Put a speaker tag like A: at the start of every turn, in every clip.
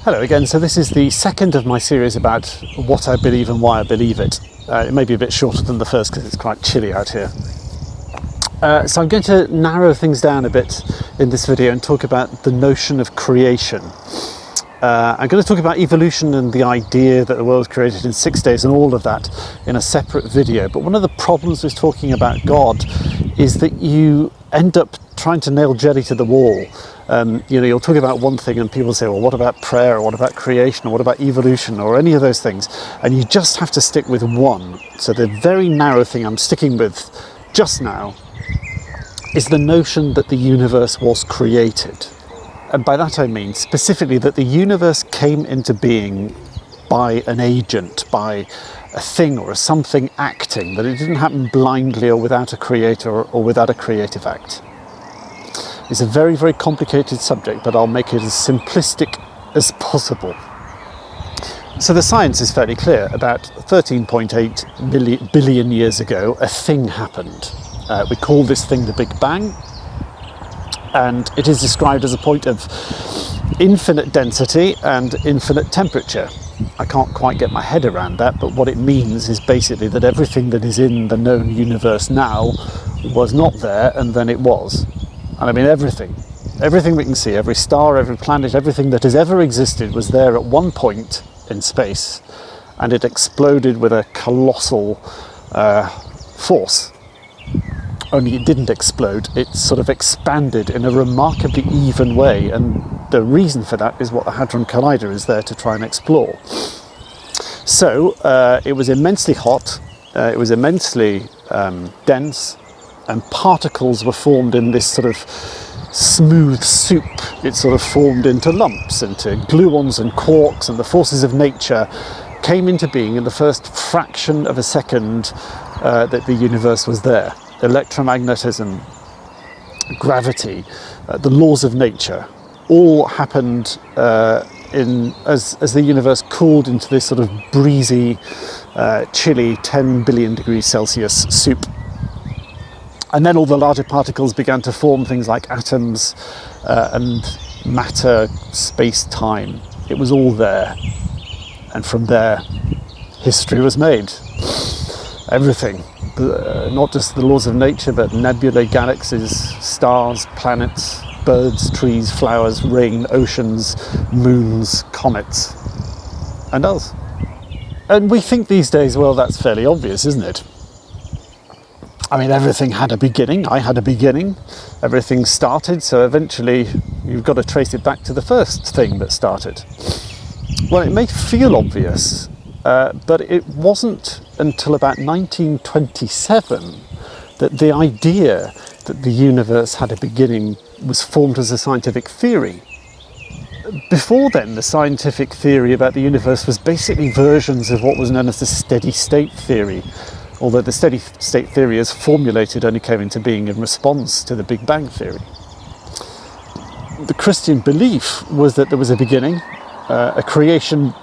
A: Hello again. So this is the second of my series about what I believe and why I believe it. It may be a bit shorter than the first because it's quite chilly out here. So I'm going to narrow things down a bit in this video and talk about the notion of creation. I'm going to talk about evolution and the idea that the world was created in 6 days and all of that in a separate video. But one of the problems with talking about God is that you end up trying to nail jelly to the wall. You'll talk about one thing and people say, well, what about prayer, or what about creation, or what about evolution, or any of those things? And you just have to stick with one. So the very narrow thing I'm sticking with just now is the notion that the universe was created. And by that I mean specifically that the universe came into being by an agent, by a thing or a something acting, that it didn't happen blindly or without a creator or without a creative act. It's a very, very complicated subject, but I'll make it as simplistic as possible. So the science is fairly clear. About 13.8 billion years ago, a thing happened. We call this thing the Big Bang, and it is described as a point of infinite density and infinite temperature. I can't quite get my head around that, but what it means is basically that everything that is in the known universe now was not there, and then it was. And I mean everything we can see, every star, every planet, everything that has ever existed was there at one point in space, and it exploded with a colossal force. Only it didn't explode, it sort of expanded in a remarkably even way, and the reason for that is what the Hadron Collider is there to try and explore. So it was immensely hot, it was immensely dense, and particles were formed in this sort of smooth soup. It sort of formed into lumps, into gluons and quarks, and the forces of nature came into being in the first fraction of a second that the universe was there. Electromagnetism, gravity, the laws of nature, all happened as the universe cooled into this sort of breezy, chilly 10 billion degrees Celsius soup. And then all the larger particles began to form things like atoms and matter, space-time. It was all there. And from there, history was made. Everything. Not just the laws of nature, but nebulae, galaxies, stars, planets, birds, trees, flowers, rain, oceans, moons, comets, and us. And we think these days, well, that's fairly obvious, isn't it? I mean, everything had a beginning. I had a beginning. Everything started, so eventually you've got to trace it back to the first thing that started. Well, it may feel obvious, but it wasn't until about 1927 that the idea that the universe had a beginning was formed as a scientific theory. Before then, the scientific theory about the universe was basically versions of what was known as the steady state theory, although the steady state theory as formulated only came into being in response to the Big Bang theory. The Christian belief was that there was a beginning, a creation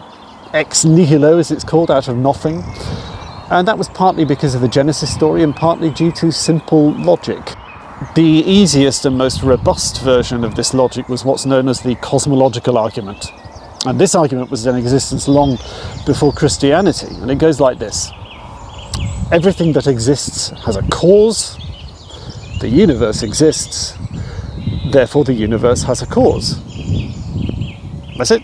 A: ex nihilo, as it's called, out of nothing. And that was partly because of the Genesis story and partly due to simple logic. The easiest and most robust version of this logic was what's known as the cosmological argument. And this argument was in existence long before Christianity. And it goes like this. Everything that exists has a cause. The universe exists. Therefore, the universe has a cause. That's it.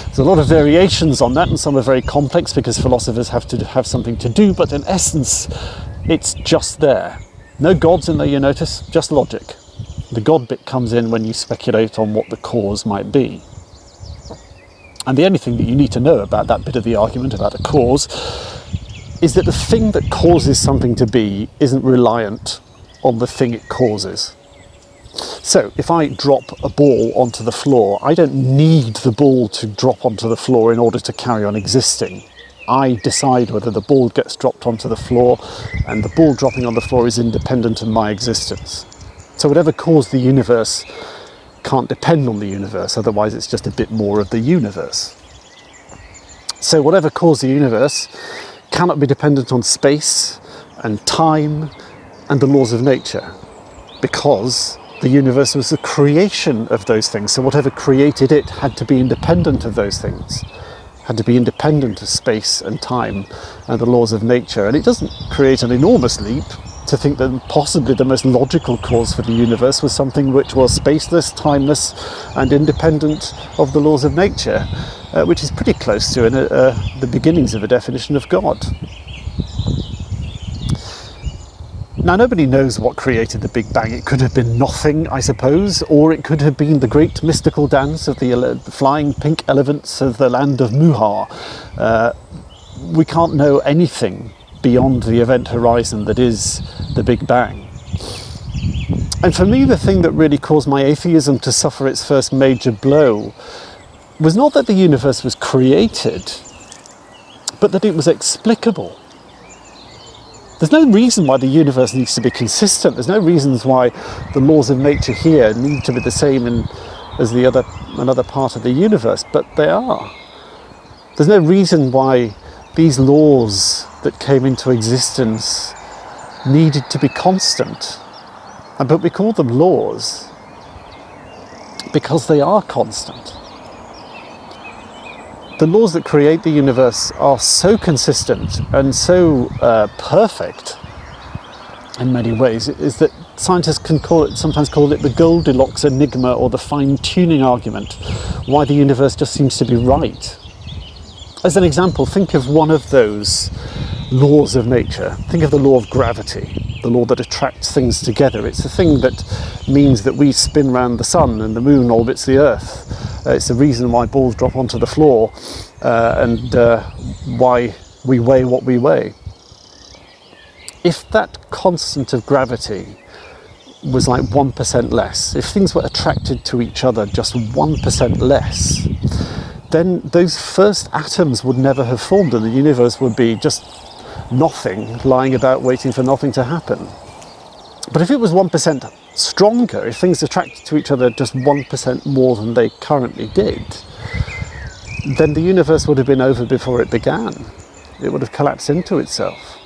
A: There's a lot of variations on that, and some are very complex because philosophers have to have something to do, but in essence, it's just there. No gods in there, you notice, just logic. The God bit comes in when you speculate on what the cause might be. And the only thing that you need to know about that bit of the argument about a cause is that the thing that causes something to be isn't reliant on the thing it causes. So if I drop a ball onto the floor, I don't need the ball to drop onto the floor in order to carry on existing. I decide whether the ball gets dropped onto the floor, and the ball dropping on the floor is independent of my existence. So whatever caused the universe can't depend on the universe, otherwise it's just a bit more of the universe. So whatever caused the universe cannot be dependent on space and time and the laws of nature, because The universe was the creation of those things, so whatever created it had to be independent of those things, had to be independent of space and time and the laws of nature. And it doesn't create an enormous leap to think that possibly the most logical cause for the universe was something which was spaceless, timeless, and independent of the laws of nature, which is pretty close to the beginnings of a definition of God. Now, nobody knows what created the Big Bang. It could have been nothing, I suppose, or it could have been the great mystical dance of the flying pink elephants of the land of Muha. We can't know anything beyond the event horizon that is the Big Bang. And for me, the thing that really caused my atheism to suffer its first major blow was not that the universe was created, but that it was explicable. There's no reason why the universe needs to be consistent. There's no reasons why the laws of nature here need to be the same as another part of the universe, but they are. There's no reason why these laws that came into existence needed to be constant. But we call them laws because they are constant. The laws that create the universe are so consistent and so perfect in many ways, is that scientists can sometimes call it the Goldilocks enigma, or the fine-tuning argument, why the universe just seems to be right. As an example, think of one of those laws of nature. Think of the law of gravity, the law that attracts things together. It's the thing that means that we spin around the sun and the moon orbits the earth. It's the reason why balls drop onto the floor and why we weigh what we weigh. If that constant of gravity was like 1% less, if things were attracted to each other just 1% less, then those first atoms would never have formed and the universe would be just nothing lying about waiting for nothing to happen. But if it was 1% stronger, if things attracted to each other just 1% more than they currently did, then the universe would have been over before it began. It would have collapsed into itself.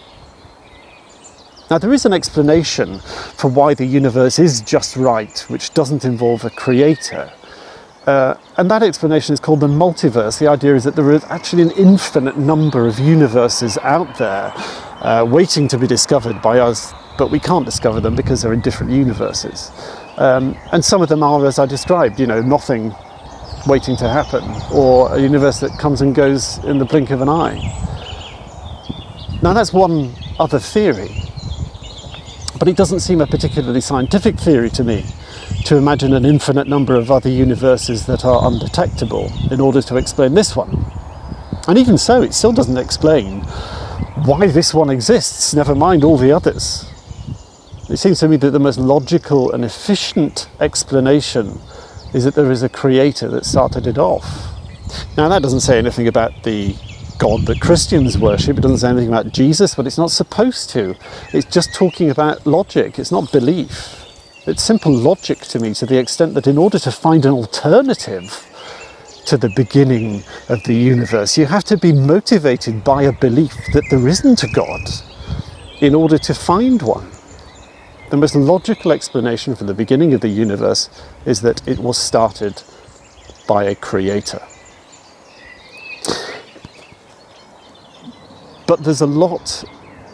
A: Now, there is an explanation for why the universe is just right, which doesn't involve a creator. And that explanation is called the multiverse. The idea is that there is actually an infinite number of universes out there waiting to be discovered by us, but we can't discover them because they're in different universes. And some of them are, as I described, nothing waiting to happen, or a universe that comes and goes in the blink of an eye. Now, that's one other theory, but it doesn't seem a particularly scientific theory to me, to imagine an infinite number of other universes that are undetectable in order to explain this one. And even so, it still doesn't explain why this one exists, never mind all the others. It seems to me that the most logical and efficient explanation is that there is a creator that started it off. Now, that doesn't say anything about the God that Christians worship. It doesn't say anything about Jesus, but it's not supposed to. It's just talking about logic. It's not belief. It's simple logic to me, to the extent that in order to find an alternative to the beginning of the universe, you have to be motivated by a belief that there isn't a God in order to find one. The most logical explanation for the beginning of the universe is that it was started by a creator. But there's a lot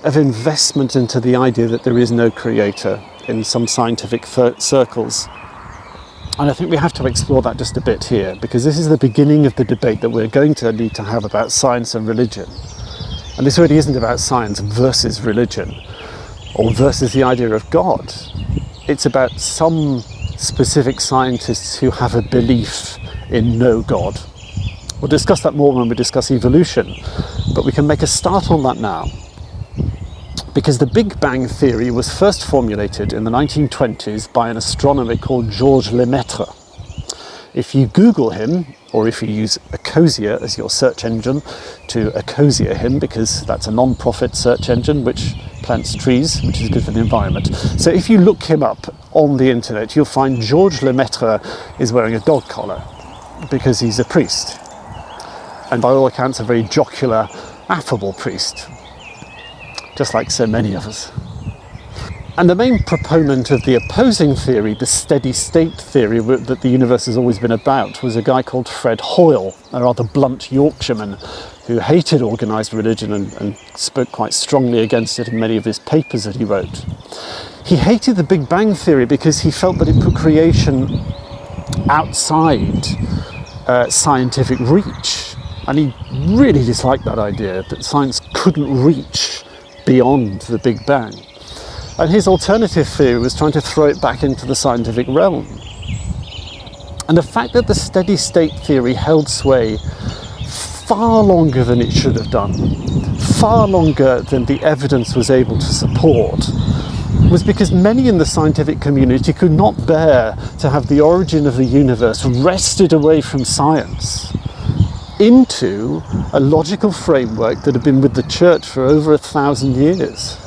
A: of investment into the idea that there is no creator in some scientific circles. And I think we have to explore that just a bit here, because this is the beginning of the debate that we're going to need to have about science and religion. And this really isn't about science versus religion, or versus the idea of God. It's about some specific scientists who have a belief in no God. We'll discuss that more when we discuss evolution, but we can make a start on that now. Because the Big Bang theory was first formulated in the 1920s by an astronomer called Georges Lemaitre. If you Google him, or if you use Ecosia as your search engine to Ecosia him, because that's a non-profit search engine which plants trees, which is good for the environment. So if you look him up on the internet, you'll find Georges Lemaitre is wearing a dog collar because he's a priest. And by all accounts, a very jocular, affable priest, just like so many of us. And the main proponent of the opposing theory, the steady state theory that the universe has always been about, was a guy called Fred Hoyle, a rather blunt Yorkshireman who hated organised religion and spoke quite strongly against it in many of his papers that he wrote. He hated the Big Bang theory because he felt that it put creation outside scientific reach. And he really disliked that idea, that science couldn't reach beyond the Big Bang. And his alternative theory was trying to throw it back into the scientific realm. And the fact that the steady state theory held sway far longer than it should have done, far longer than the evidence was able to support, was because many in the scientific community could not bear to have the origin of the universe wrested away from science into a logical framework that had been with the church for over 1,000 years.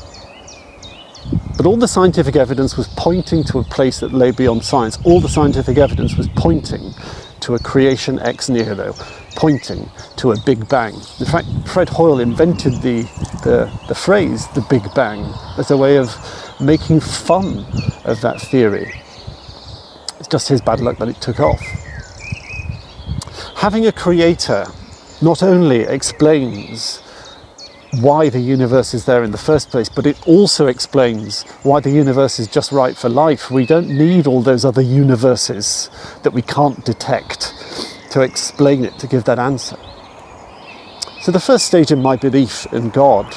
A: But all the scientific evidence was pointing to a place that lay beyond science. All the scientific evidence was pointing to a creation ex nihilo, pointing to a Big Bang. In fact, Fred Hoyle invented the phrase, the Big Bang, as a way of making fun of that theory. It's just his bad luck that it took off. Having a creator not only explains why the universe is there in the first place, but it also explains why the universe is just right for life. We don't need all those other universes that we can't detect to explain it, to give that answer. So the first stage in my belief in God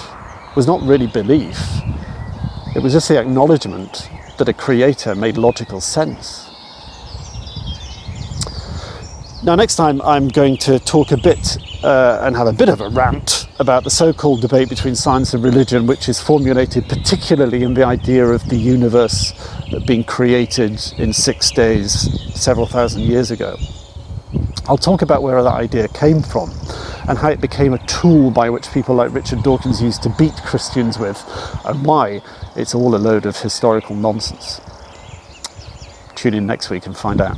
A: was not really belief. It was just the acknowledgement that a creator made logical sense. Now, next time I'm going to talk a bit and have a bit of a rant about the so-called debate between science and religion, which is formulated particularly in the idea of the universe being created in 6 days several thousand years ago. I'll talk about where that idea came from and how it became a tool by which people like Richard Dawkins used to beat Christians with, and why it's all a load of historical nonsense. Tune in next week and find out.